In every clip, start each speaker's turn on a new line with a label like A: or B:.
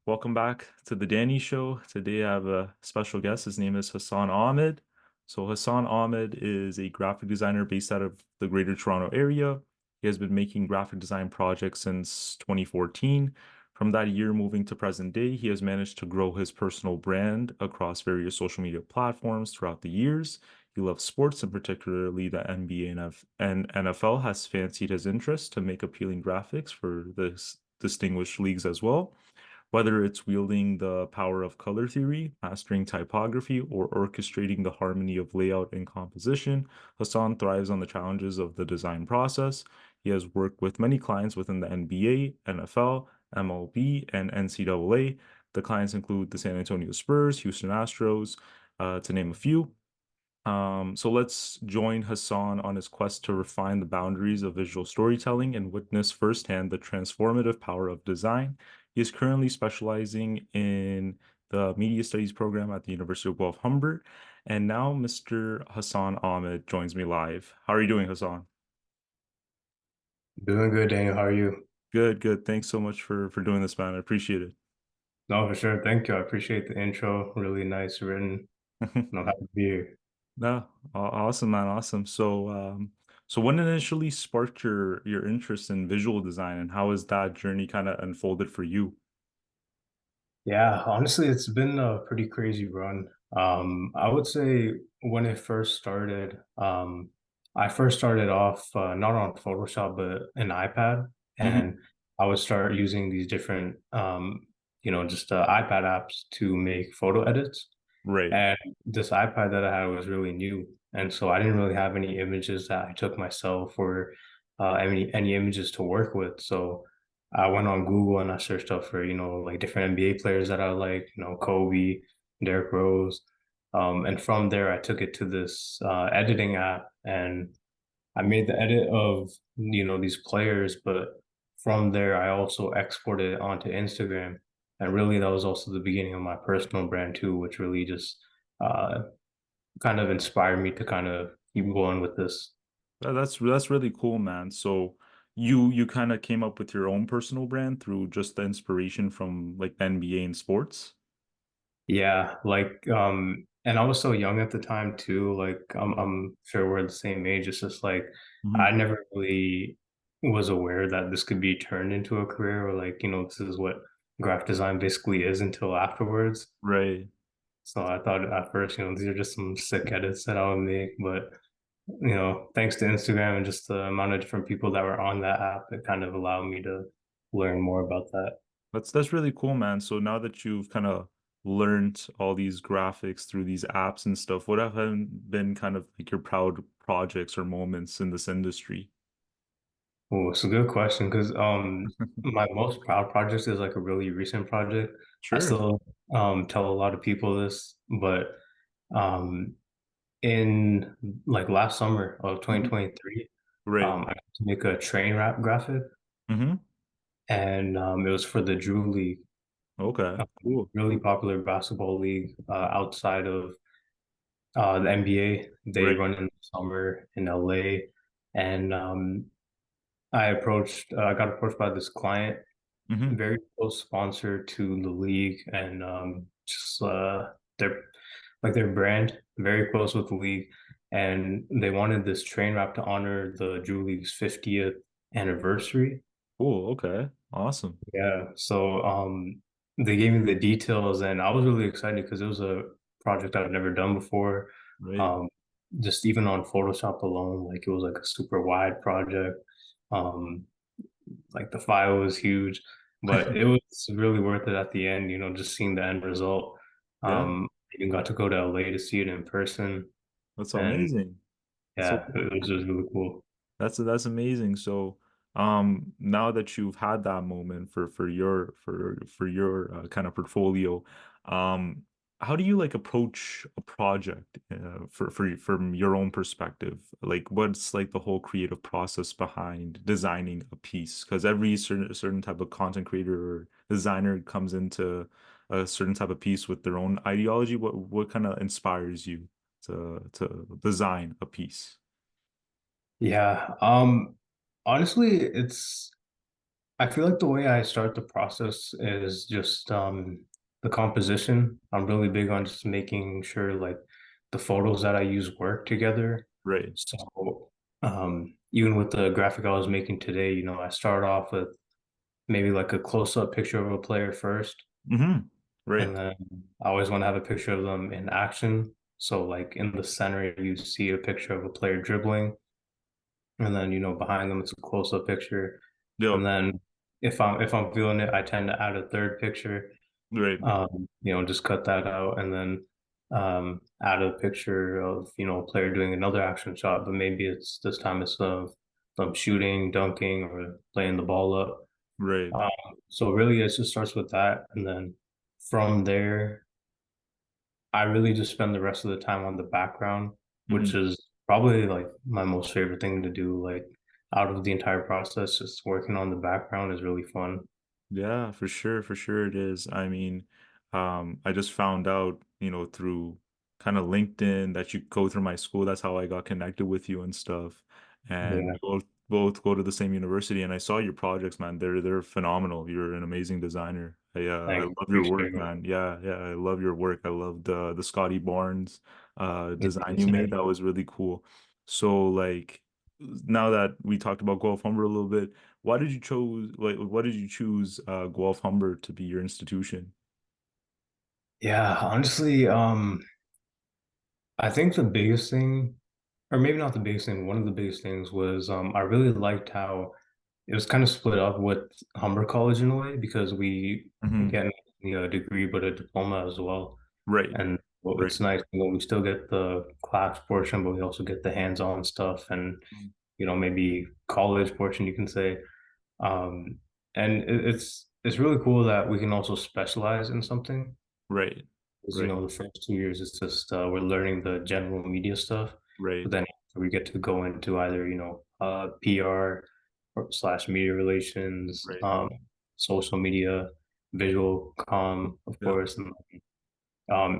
A: Welcome back to the Danny Show. Today I have a special guest. His name is Hassan Ahmad. So Hassan Ahmad is a graphic designer based out of the Greater Toronto area. He has been making graphic design projects since 2014. From that year moving to present day, he has managed to grow his personal brand across various social media platforms throughout the years. He loves sports, and particularly the NBA and NFL has fancied his interest to make appealing graphics for the distinguished leagues as well. Whether it's wielding the power of color theory, mastering typography, or orchestrating the harmony of layout and composition, Hassan thrives on the challenges of the design process. He has worked with many clients within the NBA, NFL, MLB, and NCAA. The clients include the San Antonio Spurs, Houston Astros, to name a few. So let's join Hassan on his quest to refine the boundaries of visual storytelling and witness firsthand the transformative power of design. He is currently specializing in the media studies program at the University of Guelph-Humber. And now Mr. Hassan Ahmed joins me live. How are you doing, Hassan?
B: Doing good, Daniel. How are you?
A: Good, good. Thanks so much for doing this, man. I appreciate it.
B: No, for sure. Thank you. I appreciate the intro. Really nice written. Happy to be here.
A: No, awesome, man, awesome. So when initially sparked your interest in visual design, and how has that journey kind of unfolded for you?
B: Yeah, honestly, it's been a pretty crazy run. I would say when it first started, I first started off not on Photoshop, but an iPad,
A: Hmm.
B: and I would start using these different, just iPad apps to make photo edits.
A: Right.
B: And this iPad that I had was really new. And so I didn't really have any images that I took myself or any images to work with. So I went on Google and I searched up for, like different NBA players that I like, Kobe, Derrick Rose. And from there, I took it to this editing app and I made the edit of, these players. But from there, I also exported it onto Instagram. And really, that was also the beginning of my personal brand too, which really just uh, kind of inspired me to kind of keep going with this.
A: That's really cool, man. So you kind of came up with your own personal brand through just the inspiration from like the NBA and sports.
B: Yeah, and I was so young at the time too. Like, I'm sure we're the same age. It's just like I
A: Hmm.
B: never really was aware that this could be turned into a career or like, this is what graphic design basically is until afterwards.
A: Right.
B: So I thought at first, these are just some sick edits that I would make, but thanks to Instagram and just the amount of different people that were on that app, it kind of allowed me to learn more about that.
A: That's really cool, man. So now that you've kind of learned all these graphics through these apps and stuff, what have been kind of like your proud projects or moments in this industry?
B: Oh, it's a good question because my most proud project is like a really recent project. I
A: Sure.
B: still tell a lot of people this, but um in like last summer of
A: Mhm.
B: 2023,
A: Right.
B: I got to make a train wrap graphic
A: Hmm.
B: and it was for the Drew League,
A: Okay.
B: a
A: Cool.
B: really popular basketball league outside of the NBA. They
A: Right.
B: run in the summer in LA, and I got approached by this client,
A: Hmm.
B: very close sponsor to the league, and just their their brand, very close with the league, and they wanted this train wrap to honor the Drew League's 50th anniversary.
A: Cool. Okay. Awesome.
B: Yeah, so they gave me the details, and I was really excited because it was a project I've never done before.
A: Right.
B: Um, just even on Photoshop alone, like it was like a super wide project. Um, like the file was huge, but it was really worth it at the end. Just seeing the end result.
A: Yeah.
B: Even got to go to LA to see it in person,
A: That's
B: and
A: amazing. That's so
B: yeah,
A: cool.
B: it was just really cool.
A: That's amazing. So, now that you've had that moment for your kind of portfolio, um, how do you like approach a project from your own perspective? Like, what's like the whole creative process behind designing a piece? Because every certain type of content creator or designer comes into a certain type of piece with their own ideology. What kind of inspires you to design a piece?
B: Yeah. Honestly, it's I feel like the way I start the process is just the composition. I'm really big on just making sure like the photos that I use work together.
A: Right.
B: So even with the graphic I was making today, I start off with maybe like a close-up picture of a player first,
A: Mm-hmm. Right.
B: and then I always want to have a picture of them in action. So like in the center, you see a picture of a player dribbling, and then behind them it's a close-up picture.
A: Yep.
B: And then if I'm feeling it, I tend to add a third picture.
A: Right.
B: Just cut that out and then add a picture of, a player doing another action shot, but maybe it's this time it's of them shooting, dunking, or laying the ball up.
A: Right.
B: Um, so really it just starts with that. And then from there, I really just spend the rest of the time on the background, which
A: Mm-hmm.
B: is probably like my most favorite thing to do. Like out of the entire process, just working on the background is really fun.
A: Yeah, for sure it is. I mean, I just found out, through kind of LinkedIn that you go through my school. That's how I got connected with you and stuff. And
B: Yeah,
A: we both go to the same university. And I saw your projects, man. They're phenomenal. You're an amazing designer. I
B: thanks.
A: love your
B: Appreciate
A: work,
B: it.
A: man. Yeah, yeah, I love your work. I love the Scotty Barnes
B: Yeah,
A: design you made. That was really cool. So like now that we talked about Guelph-Humber a little bit. Why did you choose Guelph-Humber to be your institution?
B: Yeah, honestly, I think the biggest thing, or maybe not the biggest thing, one of the biggest things was I really liked how it was kind of split up with Humber College in a way because we
A: Hmm.
B: get not only a degree but a diploma as well.
A: Right,
B: And well,
A: right.
B: it's nice, we still get the class portion, but we also get the hands-on stuff and
A: Mhm.
B: maybe college portion you can say. Um, and it's really cool that we can also specialize in something.
A: Right,
B: Because
A: right,
B: the first 2 years it's just we're learning the general media stuff,
A: right.
B: but then we get to go into either PR or slash media relations,
A: Right.
B: social media, visual comm, of
A: Yeah.
B: course, and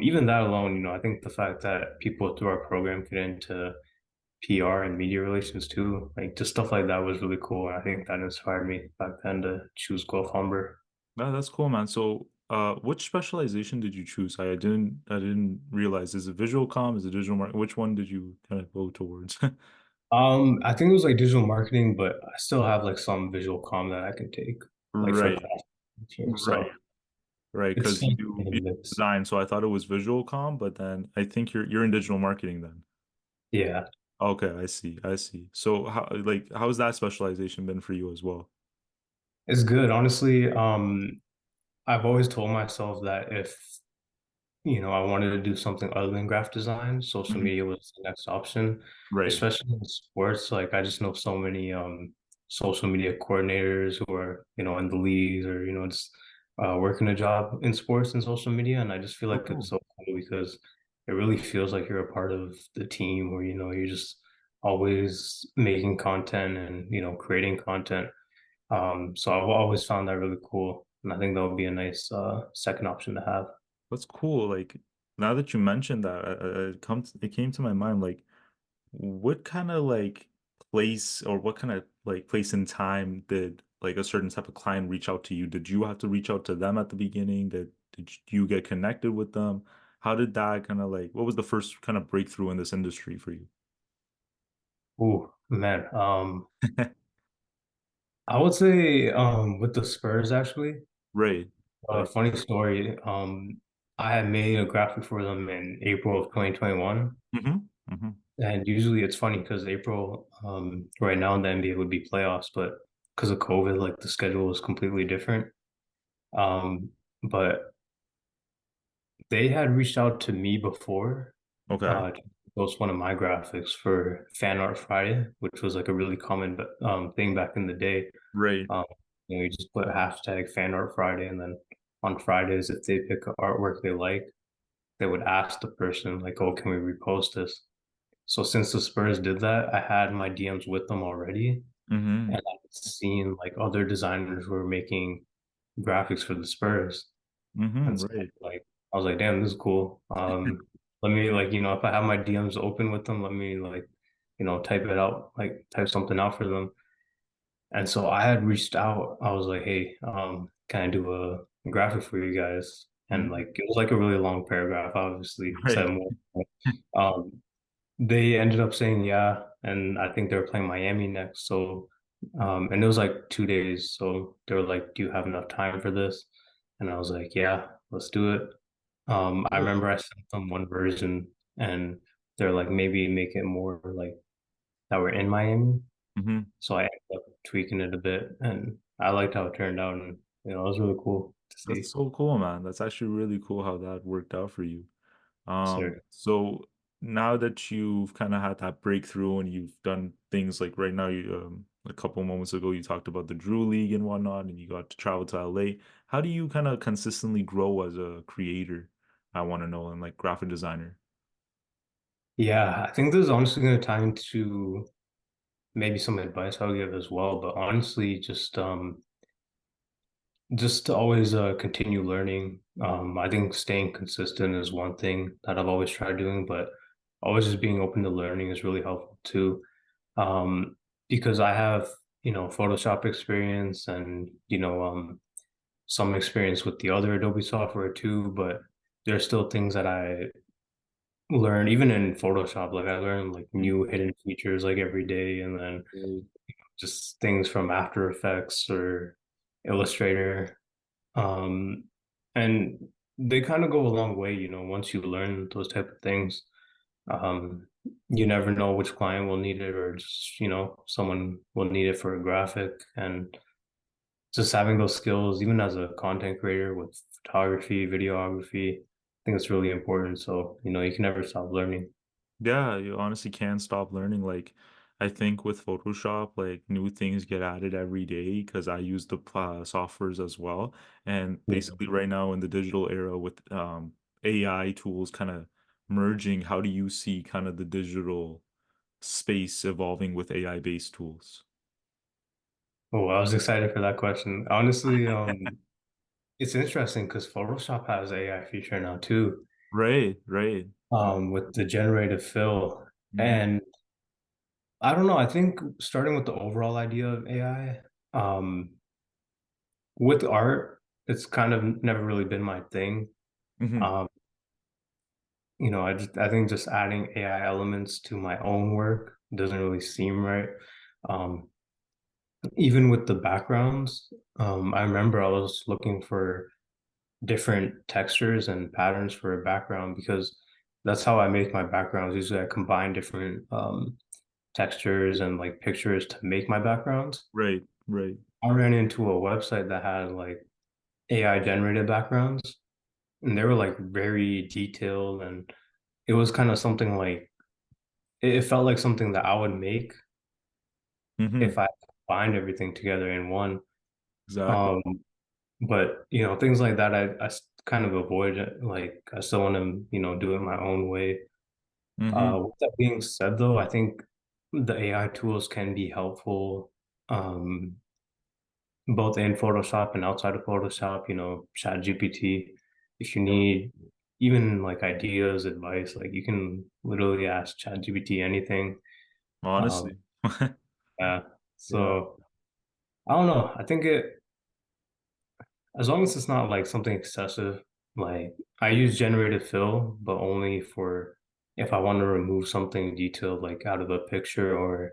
B: even that alone, I think the fact that people through our program get into PR and media relations too, like just stuff like that was really cool. And I think that inspired me back then to choose Guelph Humber.
A: No, that's cool, man. So, which specialization did you choose? I didn't realize. Is it visual comm? Is it digital marketing? Which one did you kind of go towards?
B: I think it was like digital marketing, but I still have like some visual comm that I can take, like for
A: Right,
B: class.
A: right,
B: So
A: right.
B: it's
A: Because
B: fun
A: you
B: in a
A: you
B: mix.
A: design, so I thought it was visual comm, but then I think you're in digital marketing then.
B: Yeah,
A: Okay, I see. I see. So how's that specialization been for you as well?
B: it's good. Honestly, I've always told myself that if I wanted to do something other than graphic design, social
A: Mhm.
B: media was the next option,
A: Right.
B: especially in sports. Like I just know so many social media coordinators who are, in the leagues or, just working a job in sports and social media. And I just feel
A: Oh,
B: like it's
A: cool.
B: so cool because it really feels like you're a part of the team where, you're just always making content and, creating content. So I've always found that really cool. And I think that would be a nice second option to have.
A: That's cool. Like now that you mentioned that, it came to my mind. Like, what kind of like place or what kind of like place and time did like a certain type of client reach out to you? Did you have to reach out to them at the beginning? Did you get connected with them? How did that kind of like? What was the first kind of breakthrough in this industry for you?
B: Ooh, man. I would say with the Spurs actually.
A: Right. Right.
B: Funny story. I had made a graphic for them in April of 2021.
A: Mm-hmm. Mm-hmm.
B: And usually it's funny because April, right now in the NBA would be playoffs, but because of COVID, like the schedule was completely different. But they had reached out to me before,
A: Okay.
B: to post one of my graphics for Fan Art Friday, which was like a really common thing back in the day.
A: Right.
B: Um, you just put hashtag Fan Art Friday, and then on Fridays, if they pick artwork they like, they would ask the person like, "Oh, can we repost this?" So since the Spurs did that, I had my DMs with them already,
A: Mm-hmm.
B: and I've seen like other designers were making graphics for the Spurs, and
A: Mm-hmm.
B: so
A: Right.
B: like I was like, "Damn, this is cool." Let me like if I have my DMs open with them, let me like type it out, like type something out for them. And so I had reached out. I was like, "Hey, can I do a graphic for you guys?" And
A: Mhm.
B: like it was like a really long paragraph, obviously, said
A: Right.
B: more. Um, they ended up saying yeah, and I think they were playing Miami next. So, and it was like 2 days. So they were like, "Do you have enough time for this?" And I was like, "Yeah, let's do it." I
A: Cool.
B: remember I sent them one version, and they're like, "Maybe make it more like that we're in Miami."
A: Mhm.
B: So I ended up tweaking it a bit, and I liked how it turned out, and it was really cool to
A: That's
B: see.
A: so cool, man. That's actually really cool how that worked out for you.
B: Sir.
A: So now that you've kind of had that breakthrough and you've done things like right now, you a couple moments ago you talked about the Drew League and whatnot, and you got to travel to LA. How do you kind of consistently grow as a creator? I want to know, and like graphic designer.
B: Yeah, I think this is honestly going to tie into maybe some advice I'll give as well, but honestly, just to always continue learning. I think staying consistent is one thing that I've always tried doing, but always just being open to learning is really helpful too. Um, because I have, Photoshop experience and, some experience with the other Adobe software too, but there are still things that I learn, even in Photoshop. Like I learn like
A: Mhm.
B: new hidden features like every day, and then
A: Right.
B: just things from After Effects or Illustrator. Um, and they kind of go a long way, once you learn those type of things. Um, you never know which client will need it, or just, someone will need it for a graphic. And just having those skills, even as a content creator with photography, videography, I think it's really important. So, you can never stop learning.
A: Yeah, you honestly can't stop learning. Like, I think with Photoshop, like new things get added every day because I use the softwares as well. And
B: Yeah.
A: basically, right now in the digital era with AI tools kind of merging, how do you see kind of the digital space evolving with AI based tools?
B: Oh, I was excited for that question. Honestly, it's interesting because Photoshop has AI feature now too,
A: Right, right.
B: with the generative fill.
A: Hmm.
B: And I don't know, I think starting with the overall idea of AI, with art, it's kind of never really been my thing.
A: Hmm.
B: Um, I think just adding AI elements to my own work doesn't really seem right. Um, Even with the backgrounds, I remember I was looking for different textures and patterns for a background because that's how I make my backgrounds. Usually I combine different textures and like pictures to make my backgrounds.
A: Right, right.
B: I ran into a website that had like AI generated backgrounds, and they were like very detailed, and it was kind of something like it felt like something that I would make
A: Hmm.
B: if I combined everything together in one.
A: Exactly.
B: Um, but things like that, kind of avoid it. Like I still want to, do it my own way.
A: Hmm.
B: With that being said, though, I think the AI tools can be helpful, um, both in Photoshop and outside of Photoshop. Chat GPT. If you need even like ideas, advice, like you can literally ask Chat GPT anything. Um,
A: Honestly.
B: yeah.
A: Yeah.
B: So I don't know. I think as long as it's not like something excessive, like I use generated fill, but only for if I want to remove something detailed like out of a picture or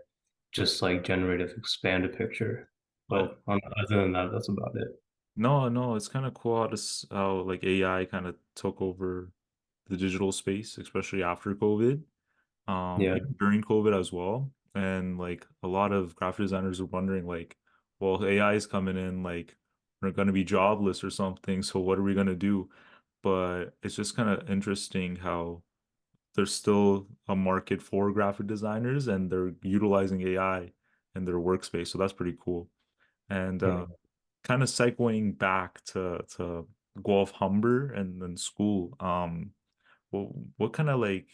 B: just like generative expand a picture.
A: Oh,
B: But other than that, that's about it.
A: no, no, it's kind of cool how this how like AI kind of took over the digital space, especially after COVID,
B: Yeah.
A: even during COVID as well. And like a lot of graphic designers are wondering, like, well, AI is coming in, like we're gonna be jobless or something. So what are we gonna do? But it's just kind of interesting how there's still a market for graphic designers and they're utilizing AI in their workspace. So that's pretty cool. And
B: Yeah.
A: kind of segueing back to Guelph-Humber and then school, what kind of like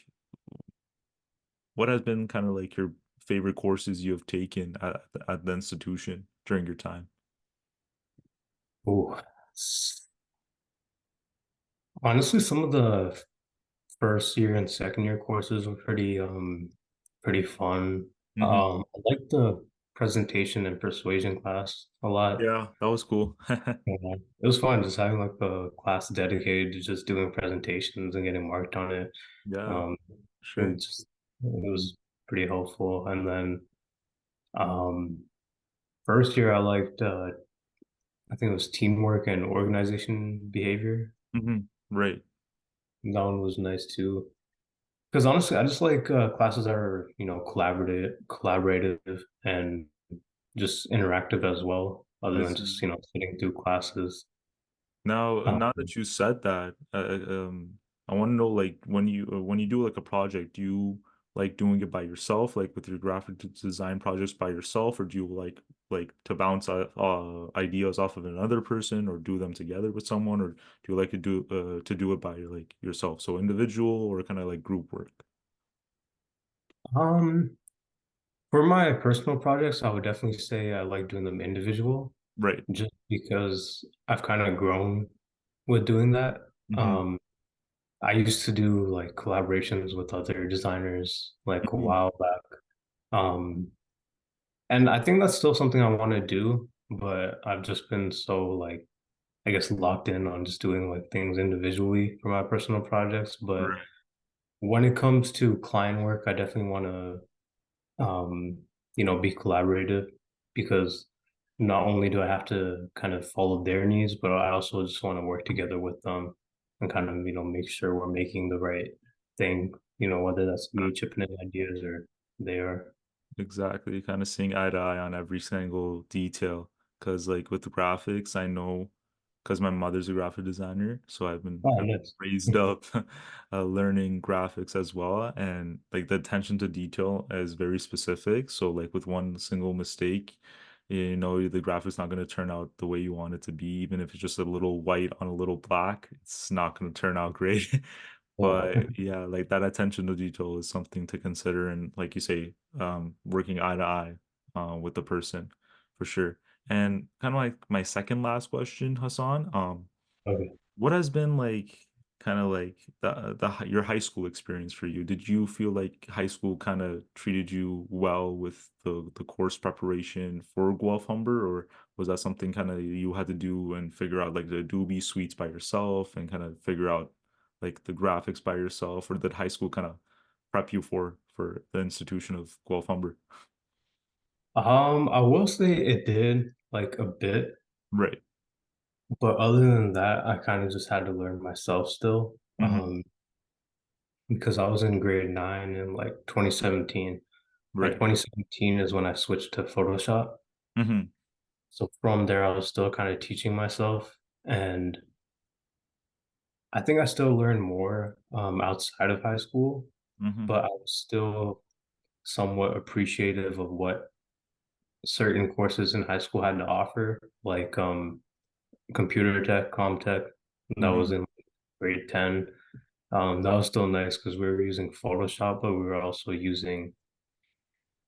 A: what has been kind of like your favorite courses you have taken at the institution during your time?
B: Ooh. Honestly, some of the first year and second year courses were pretty fun.
A: Hmm.
B: I like the presentation and persuasion class a lot.
A: Yeah, that was cool.
B: It was fun just having like a class dedicated to just doing presentations and getting marked on it.
A: Yeah,
B: Um,
A: sure.
B: and just it was pretty helpful. And then um, first year I liked I think it was teamwork and organization behavior.
A: Right.
B: That one was nice too. Because honestly, I just like classes that are, collaborative and just interactive as well, other
A: I
B: than
A: see.
B: just, sitting through classes.
A: Now
B: Um,
A: that you said that, I want to know like when you do like a project, do you like doing it by yourself, like with your design projects by yourself, or do you like to bounce ideas off of another person, or do them together with someone, or do you like to do it by like yourself, so individual or kind of like group work?
B: um, for my personal projects, I would definitely say I like doing them individual,
A: Right.
B: just because I've kind of grown with doing that.
A: Mm-hmm.
B: Um, I used to do like collaborations with other designers like a
A: Mm-hmm.
B: while back. Um, and I think that's still something I want to do, but I've just been so like I guess locked in on just doing like things individually for my personal projects. But
A: Right.
B: when it comes to client work, I definitely want to be collaborative because not only do I have to kind of follow their needs, but I also just want to work together with them and kind of, make sure we're making the right thing, whether that's me chipping in ideas or they are.
A: Exactly, kind of seeing eye to eye on every single detail. Because, like, with the graphics, I know because my mother's a graphic designer, so I've been
B: Oh,
A: kind of
B: nice.
A: raised up learning graphics as well. And, like, the attention to detail is very specific. So, like, with one single mistake, the graphic's not going to turn out the way you want it to be. Even if it's just a little white on a little black, it's not going to turn out great.
B: Wow.
A: But yeah, like that attention to detail is something to consider, and like you say, working eye to eye with the person for sure. And kind of like my second last question, Hassan,
B: Okay.
A: what has been like kind of like your high school experience for you? Did you feel like high school kind of treated you well with the course preparation for Guelph-Humber, or was that something kind of you had to do and figure out like the Adobe suites by yourself and kind of figure out like the graphics by yourself, or did high school kind of prep you for the institution of Guelph-Humber?
B: I will say it did like a bit,
A: Right.
B: but other than that, I kind of just had to learn myself still.
A: Hmm.
B: Because I was in grade 9 in like 2017. And
A: Right.
B: 2017 is when I switched to Photoshop.
A: Hmm.
B: So from there, I was still kind of teaching myself. And I think I still learned more outside of high school,
A: Hmm.
B: but I was still somewhat appreciative of what certain courses in high school had to offer, like computer tech, com tech. That was
A: Hmm.
B: in grade 10. That was still nice because we were using Photoshop, but we were also using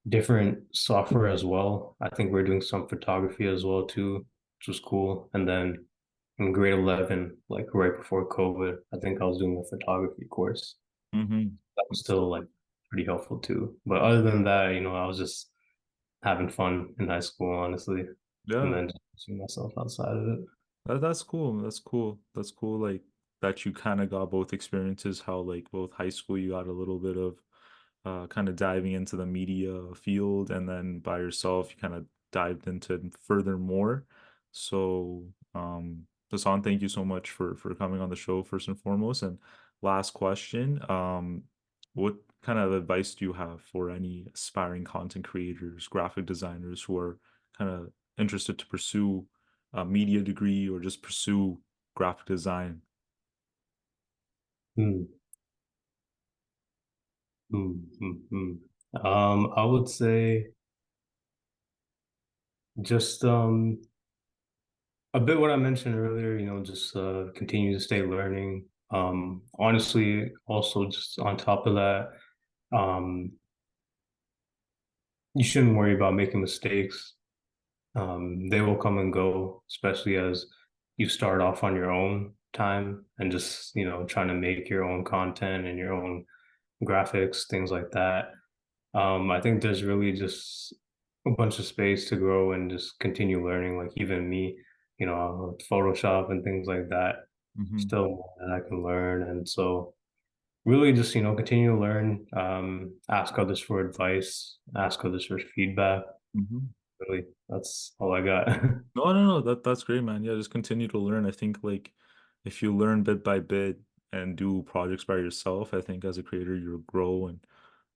B: different software as well. I think we are doing some photography as well too, which was cool. And then in grade 11, like right before COVID, I think I was doing a photography course.
A: Hmm.
B: That was still like pretty helpful too. But other than that, I was just having fun in high school, honestly, and
A: Yeah.
B: then just pushing myself outside of it.
A: That's cool. That's cool. That's cool. Like that you kind of got both experiences, how like both high school you got a little bit of kind of diving into the media field, and then by yourself you kind of dived into furthermore. So Hassan, thank you so much for coming on the show first and foremost. And last question, what kind of advice do you have for any aspiring content creators, graphic designers who are kind of interested to pursue a media degree or just pursue graphic design?
B: Hmm. Hmm. Hmm. Hmm. I would say just a bit what I mentioned earlier, just continue to stay learning. Honestly, also just on top of that, um, you shouldn't worry about making mistakes. They will come and go, especially as you start off on your own time and just, trying to make your own content and your own graphics, things like that. I think there's really just a bunch of space to grow and just continue learning. Like even me, with Photoshop and things like that,
A: Hmm.
B: still more that I can learn. And so really just, continue to learn, ask others for advice, ask others for feedback.
A: Hmm.
B: Really, that's all I got.
A: No, no, no. That's great, man. Yeah, just continue to learn. I think like if you learn bit by bit and do projects by yourself, I think as a creator you'll grow and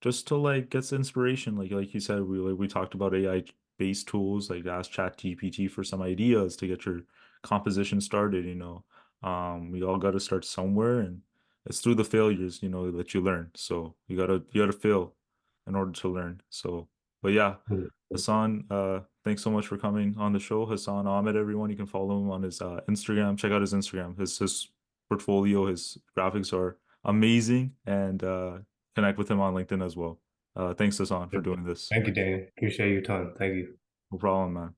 A: just to like get some inspiration. Like you said, we talked about AI based tools like ask Chat GPT for some ideas to get your composition started, you know. We all gotta start somewhere and it's through the failures, you know, that you learn. So you gotta fail in order to learn. So but yeah. Hassan, thanks so much for coming on the show. Hassan Ahmad, everyone. You can follow him on his Instagram. Check out his Instagram. His portfolio, his graphics are amazing, and connect with him on LinkedIn as well. Thanks, Hassan, for doing this.
B: Thank you, Daniel. Appreciate your time. Thank you.
A: No problem, man.